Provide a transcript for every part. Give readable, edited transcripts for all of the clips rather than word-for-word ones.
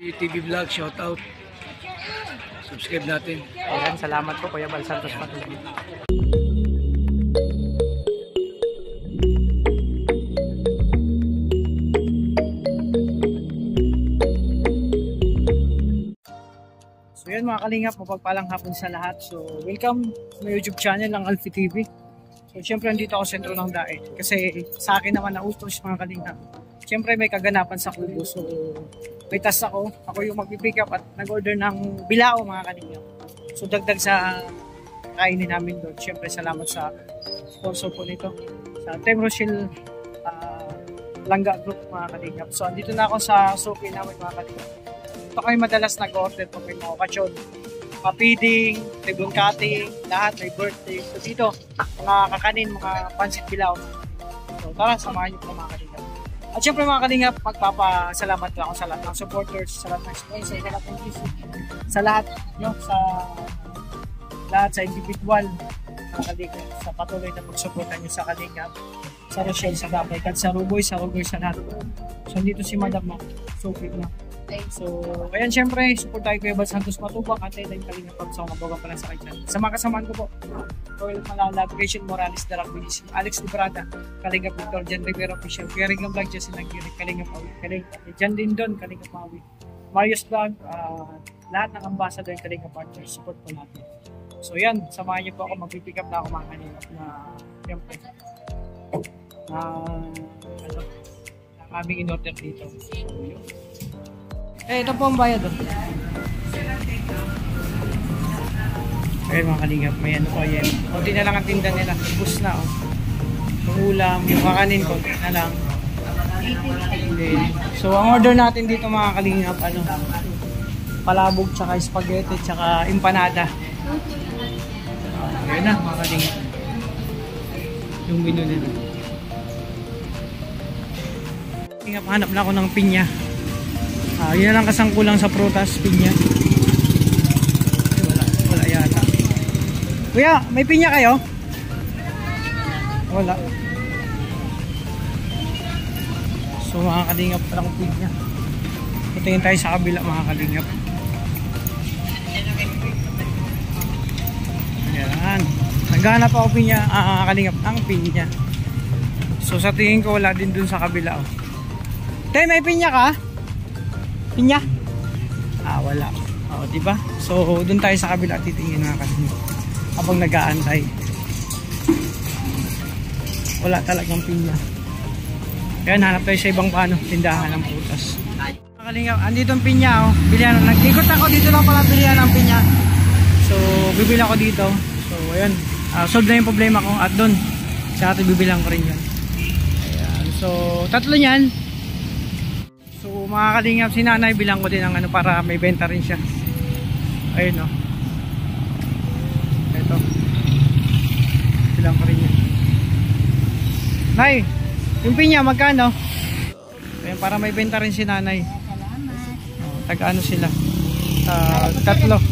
TV Vlog, shout out. Subscribe natin. Ayan, salamat po Kuya Bal Santos Patuloy. So yun mga kalingap, mapagpalang hapon sa lahat. So welcome sa YouTube channel ng Alfie TV. So syempre andito ako sa sentro ng Daet. Kasi sa akin naman nautos mga kalingap. Syempre may kaganapan sa Kubo. So may task ako yung mag-pick up at nag-order ng bilao mga kalingap. So dagdag sa kainin namin doon. Syempre salamat sa sponsor po nito. Sa Team Rochelle Langga Group mga kalingap. So andito na ako sa Sophie namin mga kalingap. Ito kayo madalas nag-order pag may mga okasyon. Mapiding, ribbon cutting, lahat may birthday. So dito, mga kakanin, mga pansit bilao. So tara, samahan niyo po mga kalingap. At syempre mga kalingap, magpapasalamat lang ako sa lahat ng supporters, sa lahat ng sponsors, sa lahat ng visit, sa lahat, sa individual mga kalingap, sa patuloy na pagsuporta niyo sa kalingap, sa Rochelle, sa Gabay, at sa Ruboy, sa lahat. So dito si Madam Sophie na. So, ayan syempre, support tayo Kuya Bal Santos Matubang at tayo kalingap pag sa mga bago pa lang sa kanya. Sa mga kasamaan ko po, Royal Malala, Gretchen Morales, Darak Bilising, Alex Librada, Kalingap Victor, Jan Rivera Official, Pierre-Ring Vlog, Justin Aguirre, Kalingap Maui, Jan Lindon, Kalingap Maui, Marius Vlog, lahat ng ambassador ng Kalingap Partners, support po natin. So yan, samahan niyo po ako, mag-pick up na ako mga kalingap na syempre ang aming in-order dito. So yun. Ito po ang bayad doon. Ayun mga kalingap, may ano po yan. Kunti na lang ang tinda nila. Bus na oh. Yung ulam, yung kakanin ko na lang. So ang order natin dito mga kalingap, palabog, tsaka spaghetti, tsaka empanada. Ayun na mga kalingap. Yung menu nila. Kalingap, hanap na ako ng pinya. Yun na lang kasangkulang sa prutas, pinya. Wala yata. Kuya, may pinya kayo? Wala. So mga kalingap, parang pinya. Putingin tayo sa kabila mga kalingap. Ayan. Naghanap ako pinya, kalingap, ang pinya. So sa tingin ko wala din dun sa kabila. Oh. Tay, may pinya ka? Pinya? Wala. Diba? So, doon tayo sa kabila titingin na kasi habang nag-aantay. Wala talagang pinya. Kaya hanap tayo sa ibang tindahan ng prutas. Kalingap, andito ang pinya oh. Bilihan, nag-ikot ako dito lang pala bilihan ng pinya. So, bibili ako dito. So, ayun. Solve na yung problema ko at doon. Sa atin bibilang ko rin yun. Ayan. So, tatlo niyan. So mga kalingap, si nanay bilang ko din ng para may benta rin siya. Ayun o. Ito. Bilang ko rin yan. Nay, yung pinya magkano? Ayun, para may benta rin si nanay. Tag-ano sila? Tatlo.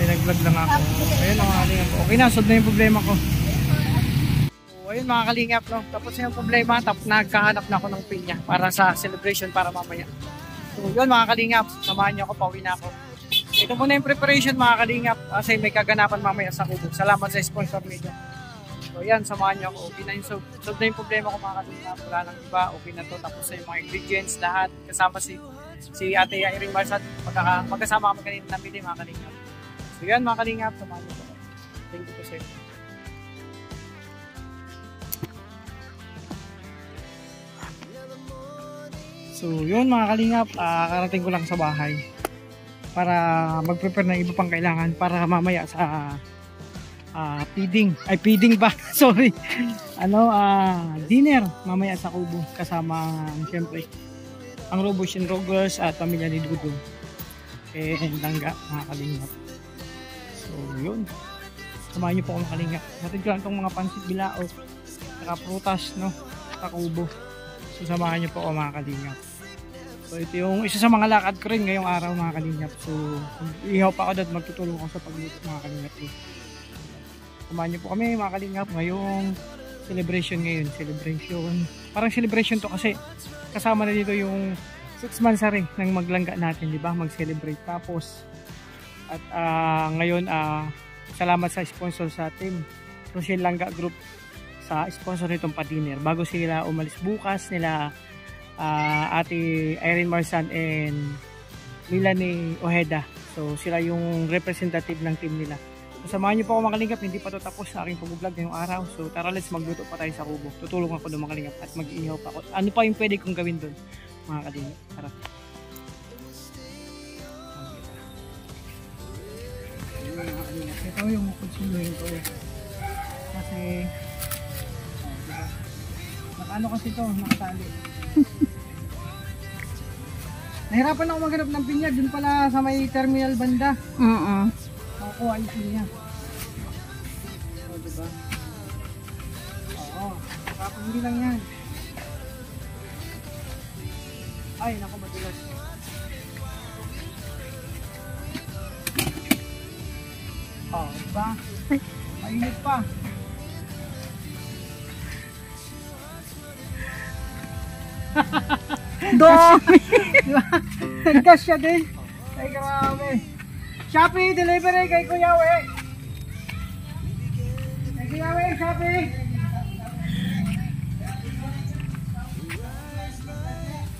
Ay, nag-vlog lang ako. Ayun mga kalingap. Okay na, solve na yung problema ko. Ayun mga kalingap, no? Tapos yung problema, nagkahanap na ako ng pinya para sa celebration para mamaya. So yun mga kalingap, samahan niyo ako, pauwi na ako. Ito muna yung preparation mga kalingap kasi may kaganapan mamaya sa Kubo. Salamat sa sponsor nito. So yan, samahan niyo ako. Okay na yung solve na yung problema ko mga kalingap. Wala nang iba, okay na to. Tapos na yung mga ingredients, lahat. Kasama si Ate Irene Marsat. Magkasama kami kanina nabili mga kalingap. So yan mga kalingap, samahan niyo ako. Thank you po sir. So yun mga kalingap, karating ko lang sa bahay para mag-prepare ng iba pang kailangan para mamaya sa feeding ba? Sorry. Dinner mamaya sa Kubo kasama syempre ang Robos and Rogers at pamilya ni Dudo and Langga mga kalingap. So yun, samahan niyo po ako mga kalingap. Natin ko lang itong mga pansit bilao saka prutas no sa Kubo. So samahan niyo po ako mga kalingap. So ito yung isa sa mga lakad ko rin ngayong araw mga kalingap. So ihaw pa ako doon, magtutulong ako sa pagluto mga kalingap. Samahan niyo po kami mga kalingap ngayong celebration ngayon. Celebration. Parang celebration to kasi kasama na dito yung 6 months na rin ng maglangga natin, di ba? Mag-celebrate. Tapos, at ngayon, salamat sa sponsor sa atin. Rochelle Langga Group sa sponsor nitong pa-dinner. Bago sila umalis bukas, nila Ate Irene Marsan and Melanie Ojeda. So, sila yung representative ng team nila. So, samahan niyo po ako mga kalingap. Hindi pa to tapos sa aking pag-vlog ngayong araw. So, tara, let's magluto pa tayo sa kubo. Tutulong ako doon mga kalingap at mag-iihaw pa ako. Ano pa yung pwede kong gawin doon mga kalingap? Tara. Ito yung kutsuluhin ko kasi diba? Nakano kasi ito, nakatali. Nahirapan ako maghanap ng pinyag dun pala sa may terminal banda. Nakukuha yung pinya. O diba? Oo, kapag hindi lang yan. Ay, naku madulas. Oh, diba? Mainit pa. Dami! Diba? Nagkas siya din. Ay, grabe. Shopee, delivery kay Kuya We. Kay Kuya We, Shopee.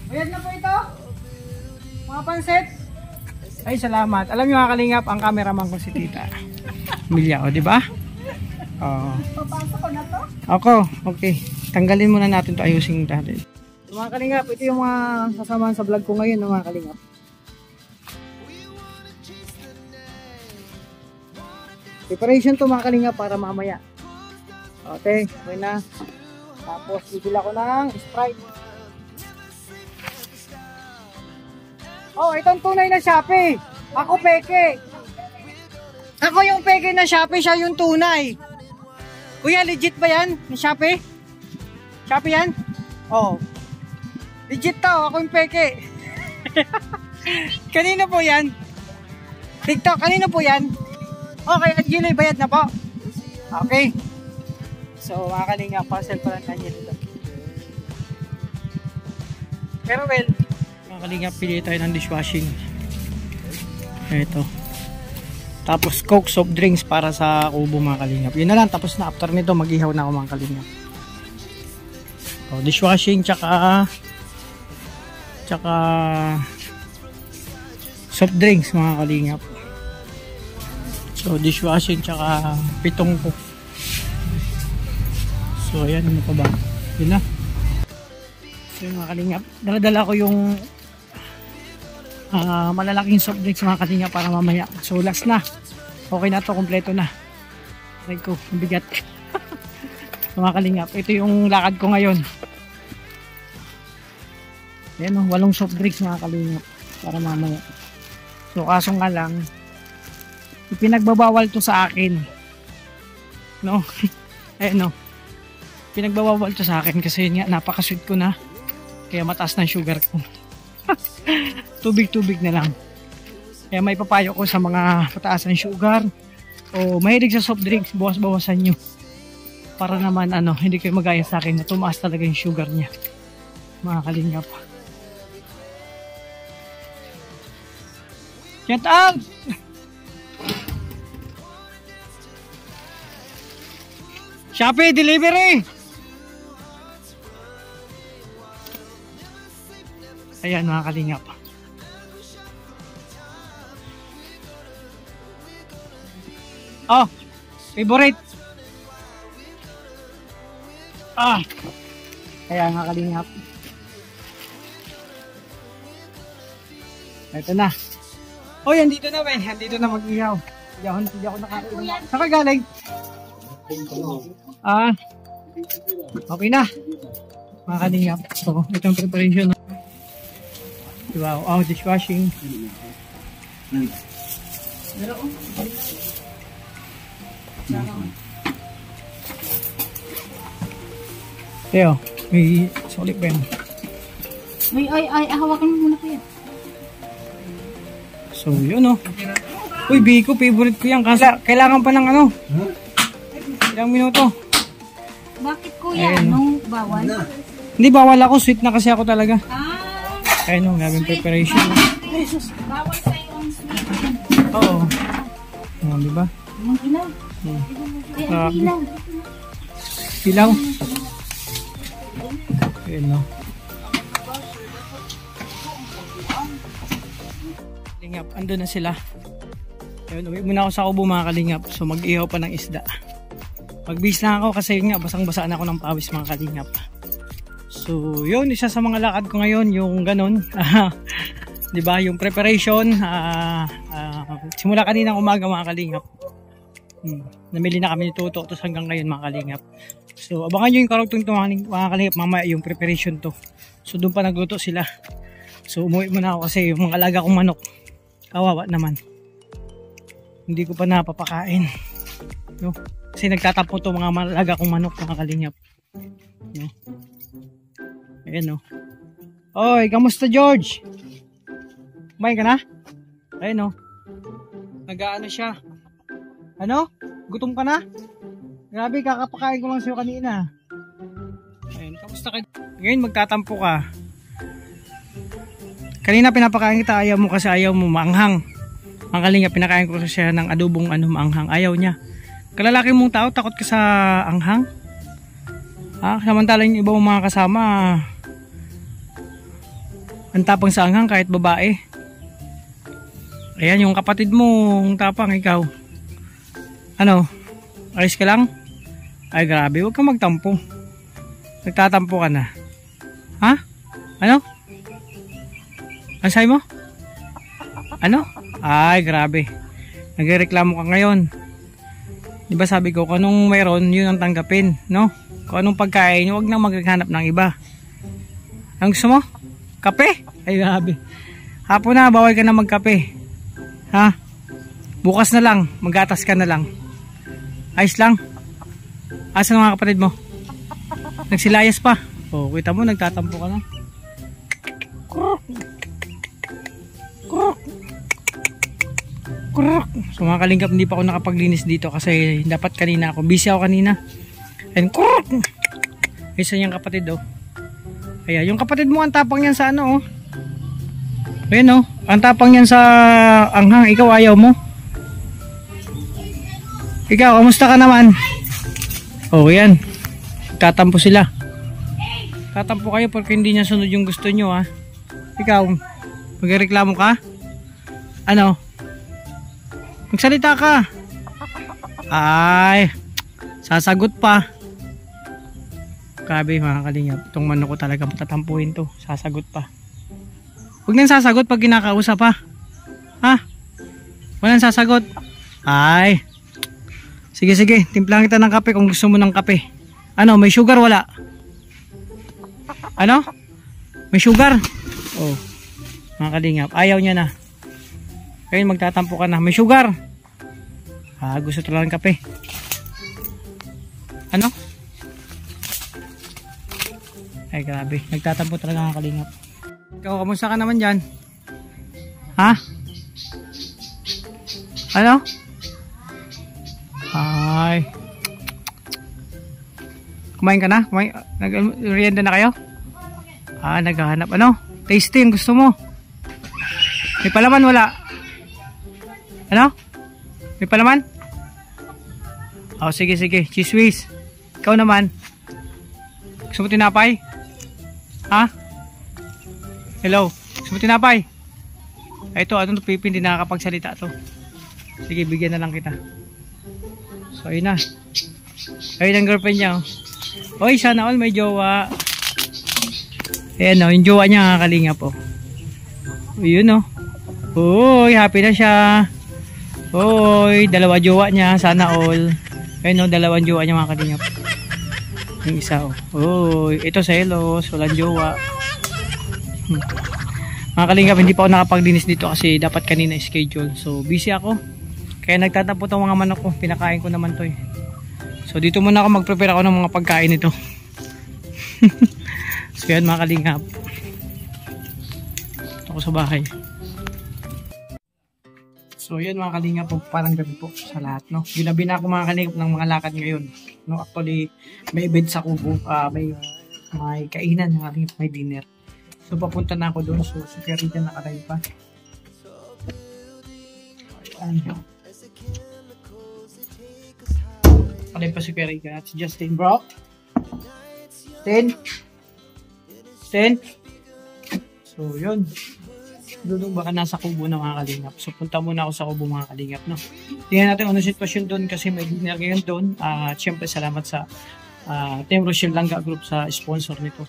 Bayad na po ito. Mga pansit. Ay, salamat. Alam niyo mga kalingap, ang cameraman ko si Tita Milya, o, diba? Oo. Papasok ko na to? Ako, okay. Tanggalin muna natin to, ayusin natin. Mga kalingap, ito yung mga sasamahan sa vlog ko ngayon, mga kalingap. Preparation to mga kalingap para mamaya. Okay, okay na. Tapos, bibila ko ng Sprite. Oh, itong tunay na Shopee. Ako peke. Ako yung peke na Shopee, siya yung tunay. Kuya, legit ba yan? Na Shopee? Shopee yan? Oo. Legit to, ako yung peke. Kanino po yan? TikTok, kanino po yan? Okay, at Gilay, bayad na po. Okay. So, mga kalinga, parcel pa lang kanya dito. Pero well, mga kalinga, pili tayo ng dishwashing. Ito. Tapos, Coke, soft drinks para sa kubo mga kalingap. Yun na lang, tapos na after nito, mag-ihaw na ako mga kalingap. So, dishwashing, tsaka soft drinks mga kalingap. So, dishwashing, tsaka pitong Coke. So, ayan, ano pa ba? Yun na. So, yun mga kalingap. Dala-dala ko yung malalaking soft drinks mga kalingap para mamaya. So, last na. Okay na to, kompleto na. Try ko, ang bigat. So, mga kalingap, ito yung lakad ko ngayon. Ayan o, 8 soft drinks mga kalingap para mamaya. So, kaso nga lang, ipinagbabawal to sa akin. No? Ayan o. Pinagbabawal to sa akin kasi nga napakasweet ko na. Kaya mataas na sugar ko. Tubig-tubig na lang. Kaya may papayo ko sa mga pataas ng sugar o mahilig sa soft drinks, bawas-bawasan nyo. Para naman hindi kayo magaya sa akin na tumaas talaga yung sugar niya. Mga kalingap. Shout out! Shopee delivery! Ayan mga kalingap. Oh, favorite. Ayan mga kalingap. Ito na. Oh, yan dito na ba? Dito na mag-ihaw. Hindi ako nakakainom. Saan ka galing? Okay na. Mga kalingap. So, itong preparation. Wow, dishwashing. Teo, may solid pen. Hawakan mo muna kuya. So, yun Uy, Biko, favorite ko yan. Kasi kailangan pa ng ilang minuto. Bakit ko? kuya, Ayun. nung bawal. Hindi, bawal ako. Sweet na kasi ako talaga. Ah, Ayun o, gawing preparation. bawal sa'yo ang sweet. Oo. Diba? Yung ilaw. Hmm. Kaya Grabe. ang ilaw. Pilaw. Ayun no. Kalingap, ando na sila. Ayun, uwi muna ako sa kubo mga kalingap. So mag-ihaw pa ng isda. Magbihis na ako kasi nga basang-basa na ako ng pawis mga kalingap. So yun, isa sa mga lakad ko ngayon yung ganun. 'Di ba, yung preparation simula kaninang umaga mga kalingap. Namili na kami ni Toto tapos hanggang ngayon mga kalingap. So abangan nyo yung karugtong ito mga kalingap, mamaya yung preparation to. So doon pa nagluto sila. So umuwi muna ako kasi yung mga alaga kong manok kawawa naman, hindi ko pa napapakain, no? Kasi nagtatapo to mga alaga kong manok mga kalingap, no? Ayan no. Oy, kamusta George? Kumain ka na? Ayun no. Nag-aano siya. Ano? Gutom ka na? Grabe, kakapakain ko lang sa'yo kanina. Ayun, kamusta ka? Ngayon magtatampo ka. Kanina pinapakain kita, ayaw mo kasi ayaw mo maanghang. Ang kalinga, pinakain ko siya ng adobong maanghang. Ayaw niya. Kalalaki mong tao, takot ka sa anghang? Samantalang yung iba mong mga kasama, ang tapang sa anghang kahit babae. Ayan, yung kapatid mo, ang tapang, ikaw. Ano? Ayos ka lang? Ay grabe, huwag kang magtampo. Nagtatampo ka na. Ha? Ano? Ano sabi mo? Ano? Ay grabe. Nagreklamo ka ngayon. Diba sabi ko, kung anong mayroon, yun ang tanggapin, no? Kung anong pagkain, huwag na maghanap ng iba. Ang gusto mo? Kape? Ay grabe. Hapon na, bawal ka na magkape. Ha? Bukas na lang, magatas ka na lang. Ayos lang. Asan ang mga kapatid mo? Nagsilayas pa. Oh, kita mo, nagtatampo ka na. Kruk. Kruk. Kruk. So mga kalingap, hindi pa ako nakapaglinis dito kasi dapat kanina ako. Busy ako kanina. And kruk. Isa niyang kapatid oh. Kaya yung kapatid mo, ang tapang yan sa ano oh. Ayan oh. Ang tapang yan sa anghang. Ikaw ayaw mo. Ikaw, kamusta ka naman? Oh, yan. Tatampo sila. Tatampo kayo porque hindi niya sunod yung gusto nyo, ha? Ikaw, magreklamo ka? Ano? Magsalita ka. Ay, sasagot pa. Grabe mga kalingap. Itong manok ko talaga matatampuhin to. Sasagot pa. Huwag nang sasagot pag kinakausap, ha? Ha? Walang sasagot. Ay. Sige, sige. Timplahan kita ng kape kung gusto mo ng kape. Ano, may sugar wala? Ano? May sugar? Oh. Mga kalingap, ayaw niya na. Kaya magtatampo ka na. May sugar? Gusto talaga ng kape. Ano? Ay, grabe. Nagtatampo talaga mga kalingap. Ikaw, kamusta ka naman dyan? Ha? Ano? Ay. Kumain ka na? Nag-merienda na kayo? Naghahanap. Ano? Tasting, gusto mo? May palaman wala? Ano? May palaman? Oh, sige, sige. Cheese whiz. Ikaw naman. Gusto mo tinapay? Ha? Hello? Gusto mo tinapay? Ito, ano to, Pipi, hindi nakakapagsalita to. Sige, bigyan na lang kita. So, ayun na. Ayun ang girlfriend niya. Oh. Oy, sana all may jowa. Ayan o, yung jowa niya kakalingap po. Yun o. Uy, happy na siya. Uy, dalawa jowa niya. Sana all. Ayun o, dalawang jowa niya mga kalingap. Yung isa o. Uy, ito selos. Walang jowa. Mga kalingap, hindi pa ako nakapaglinis dito kasi dapat kanina schedule. So, busy ako. Kaya nagtatampo itong mga manok ko. Pinakain ko naman to eh. So dito muna ako mag-prepare ako ng mga pagkain nito. So yan mga kalingap. Ito ako sa bahay. So yun mga kalingap, parang gabi po sa lahat, no. Ginabi na ako mga kalingap ng mga lakad ngayon. No, actually may event sa Kubo, may kainan ng kalingap, may dinner. So papunta na ako doon. So si Kerita nakarayo pa. Ayan. Nakarayo pa si Kerita at si Justin, bro. Justin. So yun. Doon baka nasa Kubo na mga kalingap. So punta muna ako sa Kubo mga kalingap, no. Tingnan natin ano sitwasyon doon kasi may dinner ngayon doon. At syempre salamat sa Team Rochelle Langga Group sa sponsor nito.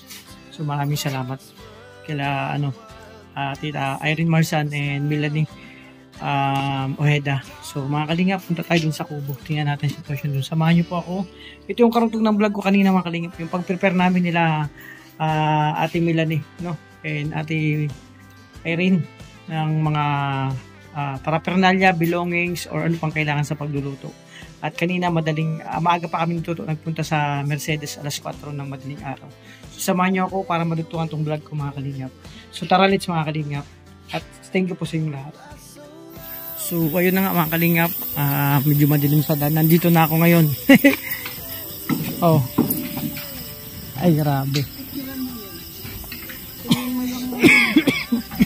So maraming salamat kila Tita Irene Marsan and Melanie Ojeda. So mga kalingap, punta tayo dun sa Kubo. Tingnan natin sitwasyon doon. Samahan niyo po ako. Ito yung karugtong ng vlog ko kanina mga kalingap. Yung pag-prepare namin nila Ate Melanie, no, and Ate Irene ng mga paraphernalia, belongings, or ano pang kailangan sa pagluluto. At kanina maaga pa kami nagpunta sa Mercedes alas 4 ng madaling araw. So samahan niyo ako para malutuan tong vlog ko mga kalingap. So tara, let's mga kalingap. At thank you po sa inyo lahat. So ayun na nga mga kalingap, medyo madilim sa daan. Nandito na ako ngayon. Oh. Ay grabe.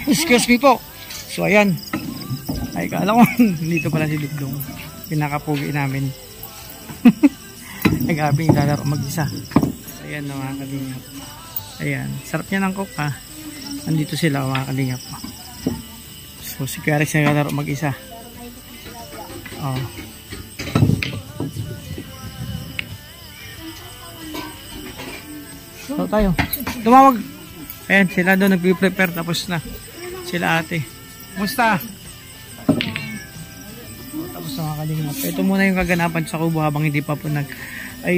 Excuse me po. So ayan. Ay kala ko dito pala si Dugdong. Pinakapugi namin. Ay grabe, lalaro mag-isa. Ayan na mga kalingap. Ayan. Sarap niya ng coke ha. Nandito sila mga kalingap. So si Karex na lalaro mag-isa. Oh. So tayo. Tumawag. Ayan, sila doon nag-prepare, tapos na sila ate. Kumusta? Tapos na mga kalingap. Ito muna yung kaganapan sa Kubo habang hindi pa po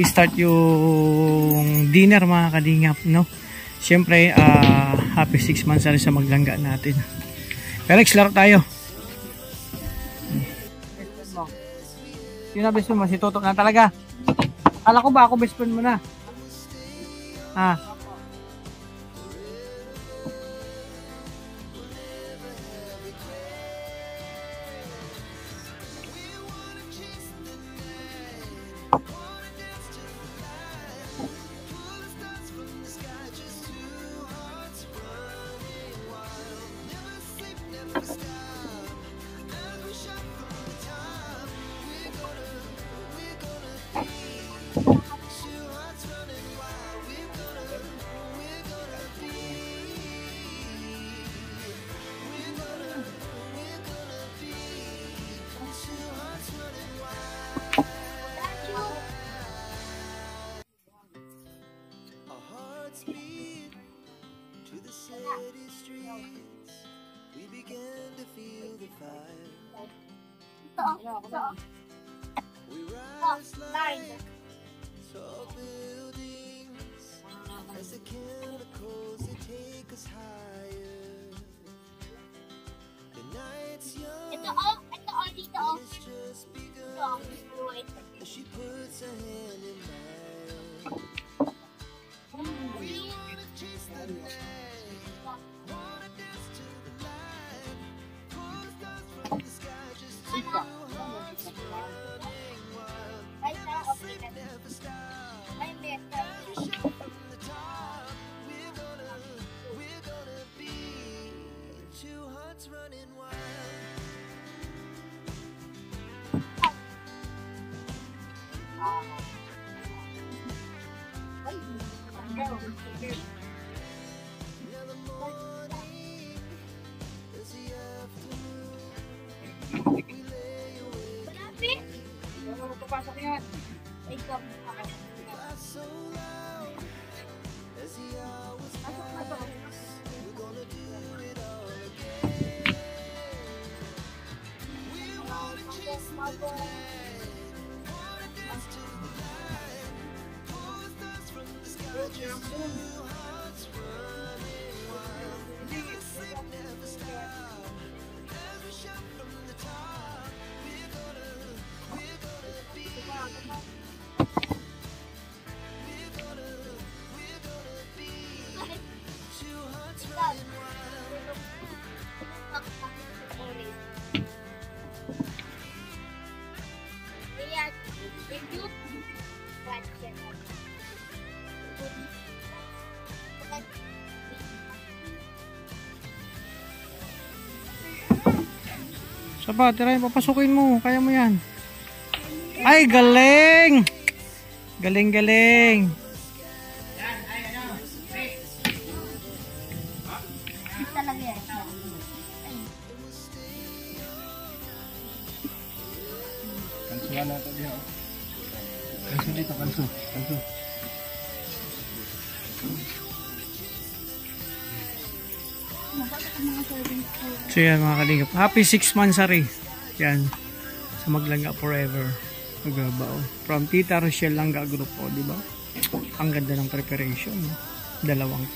start yung dinner mga kalingap, no? Siyempre, happy 6 months na rin sa maglangga natin. Felix, laro tayo. Sino na best friend mo? Si Toto na talaga. Akala ko ba ako best friend mo na? Ito dito. She puts her hand in Pasok yan. Ikaw. Saba, tirahin, papasukin mo. Kaya mo yan. Ay, galing! Galing, galing. Talaga yan. Kanso na natin diyan. Kanso dito, kanso. Kanso. So yan mga kalingap. Happy 6 months ari. Yan. Sa Maglangga Forever. Magabao. From Tita Rochelle Langga Group o, di ba? Ang ganda ng preparation. 2K.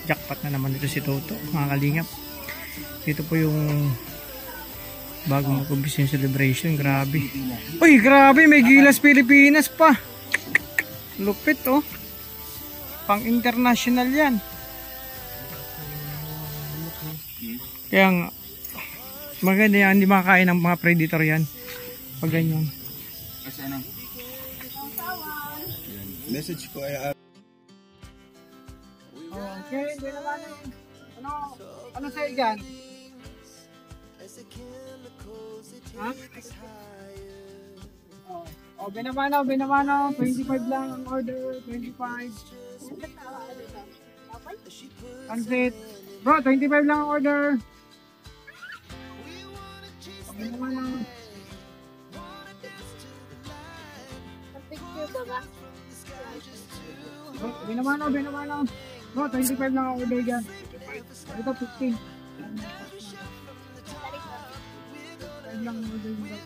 Jackpot na naman dito si Toto. Mga kalingap. Dito po yung bago mag-umpisa yung celebration. Grabe. Uy, grabe. May Gilas Pilipinas pa. Lupit oh. Pang international yan. Kaya nga, maganda yan, hindi makakain ng mga predator yan. Pag ganyan. Kasi ano? Message ko ay Okay, hindi naman ano sa'yo dyan? Ha? Oh, binamano, 25 lang ang order, 25. Pansit. Bro, 25 lang ang order. Binamano. Picture ba ba? Bro, binamano. Bro, 25 lang ang order dyan. Ito, 15. 5 lang ang order dyan.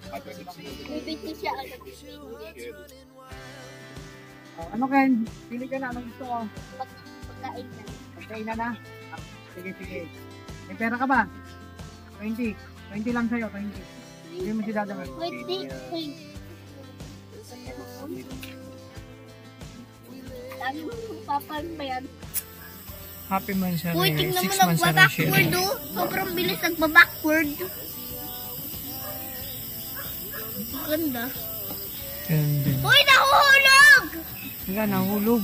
May picture siya. Ano Ken? Pili ka na. Anong gusto ko? Pagkain na. Pagkain na na? Sige. May pera ka ba? 20. 20 lang sa'yo, 20. Hindi mo si dadamay. Wait. Dami mo papan ba yan? Happy man siya. Uy, tingnan 6 mo months na nagbabackward oh. Sobrang bilis nagbabackward. Ganda. Uy, nahuhulog! Wala, nahulog.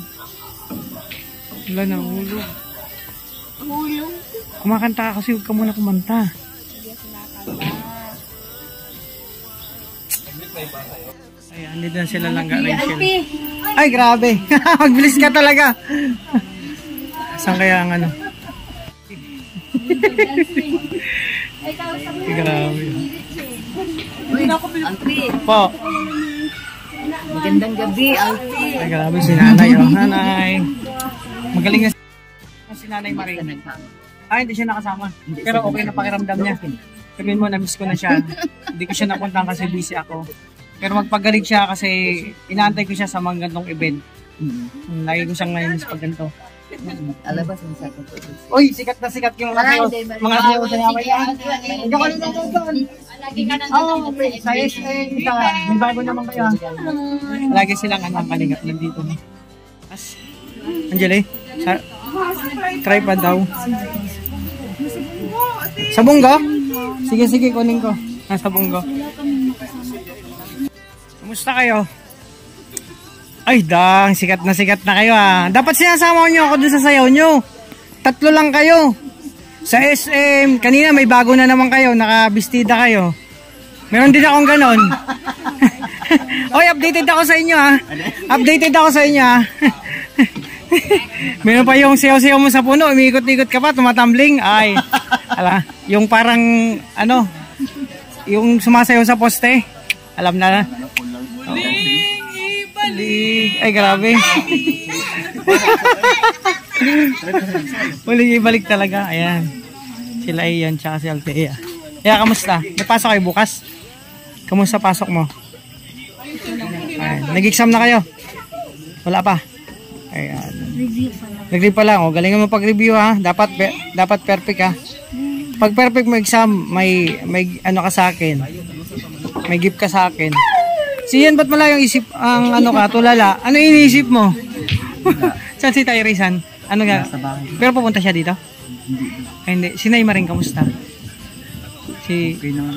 Hulog? Kumakanta ka kasi huwag ka muna kumanta. Hindi ako nakakanta. Ayan, dito na sila Langga Rachel. Ay, grabe. Magbilis ka talaga. Saan kaya ang ano? Grabe. Alfie, Po. magandang gabi, Alfie. Ay, grabe si nanay. Oh. Nanay. Magaling na si nanay Marie. Ay, hindi siya nakasama. Pero okay na pakiramdam niya. Sabihin mo, na-miss ko na siya. Hindi ko siya napuntahan kasi busy ako. Pero magpagaling siya kasi inaantay ko siya sa mga gantong event. Lagi ko siyang ngayon pag ganito. Alabas ang sakit ko. Uy, sikat na sikat yung mga sayaw sa yawa yan. Hindi ko rin natin doon. Oo, sa SM, may bago naman kayo. Lagi silang anang kalingap nandito. As, Angeli, tripod daw. Sa bunggo? Sige, kunin ko. Sa bunggo. Kumusta kayo? Ay, dang, sikat na kayo ah. Dapat sinasama nyo ako dun sa sayaw nyo. 3 lang kayo. Sa SM, kanina may bago na naman kayo, nakabistida kayo. Meron din akong ganon. Oy, updated ako sa inyo ah. Meron pa yung sayaw-sayaw mo sa puno, umiikot-ikot ka pa, tumatumbling. Ay, ala, yung parang, ano, yung sumasayaw sa poste. Alam na. Ay, grabe. Muling ibalik talaga. Ayan. Sila Ian tsaka si Althea. Kaya, kamusta? May pasok kayo bukas? Kamusta pasok mo? Nag-exam na kayo? Wala pa? Ayan. Nag-review pa lang. O, galingan mo pag-review ha. Dapat perfect ha. Pag perfect mo exam, may ano ka sa akin. May gift ka sa akin. Siyan, ba't malayong isip ang ano ka, tulala? Ano iniisip mo? Saan si Tyrisan? Ano nga? Pero pupunta siya dito? Ay, hindi. Si Naima rin, kamusta?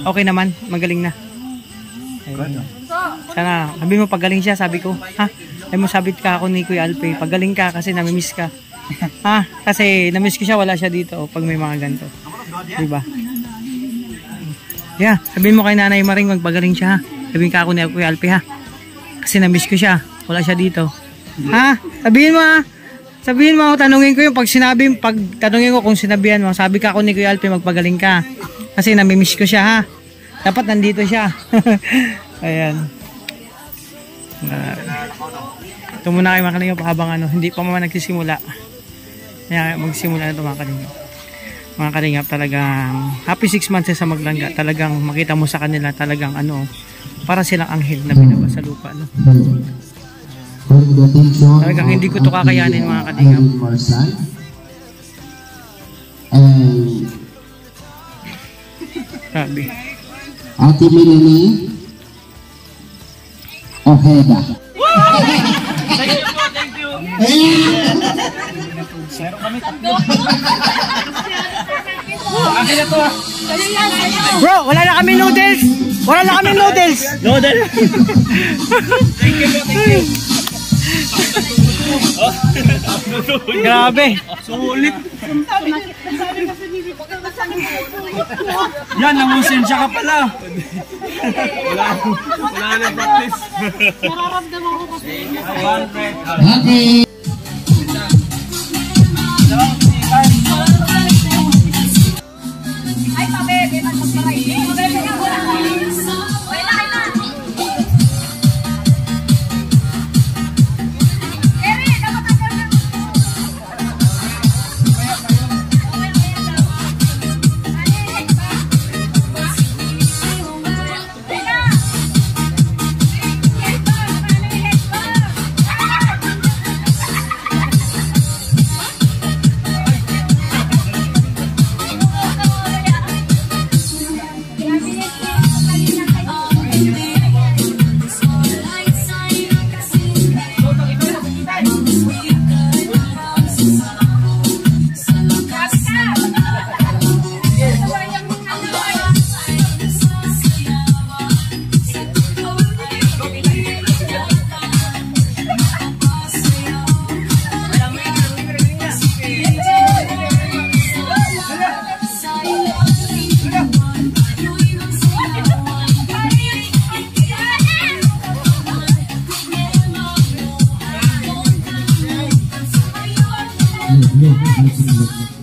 Okay naman? Magaling na? Ay, sana, sabi mo pagaling siya, sabi ko. Ha? Ay mo sabit ka ako ni Kuya Alpe. Pagaling ka kasi namimiss ka. Ha? Kasi namiss ko siya, wala siya dito pag may mga ganito. Diba? Yeah, sabihin mo kay Nanay Maring magpagaling siya ha. Sabihin ka ako ni Kuya Alpi ha. Kasi na-miss ko siya. Wala siya dito. Ha? Sabihin mo ha. Sabihin mo, tanungin ko yung pag tanungin ko kung sinabihan mo, sabi ka ako ni Kuya Alpi magpagaling ka. Kasi nami-miss ko siya ha. Dapat nandito siya. Ayan. Ito muna kayo mga kalingap habang hindi pa naman nagsisimula. Kaya magsimula na ito mga kalingap. Mga kalingap talagang happy 6 months sa maglangga. Talagang makita mo sa kanila talagang para silang anghel na binaba sa lupa. Talagang hindi ko ito kakayanin mga kalingap. Sabi. Ate Melanie Ojeda. Thank you. Zero kami tatlo. Akin na to. Bro, wala na kami noodles. Wala na kami noodles. Noodles. Thank you. Grabe. Sulit. Yan, nangusensya ka pala. Wala na practice. Nararamdaman ko kasi. Okay. Ay, pabe, beban magparay. Pabe, kaya wala ka. Wala ka na. Eri, dapat ako na. No.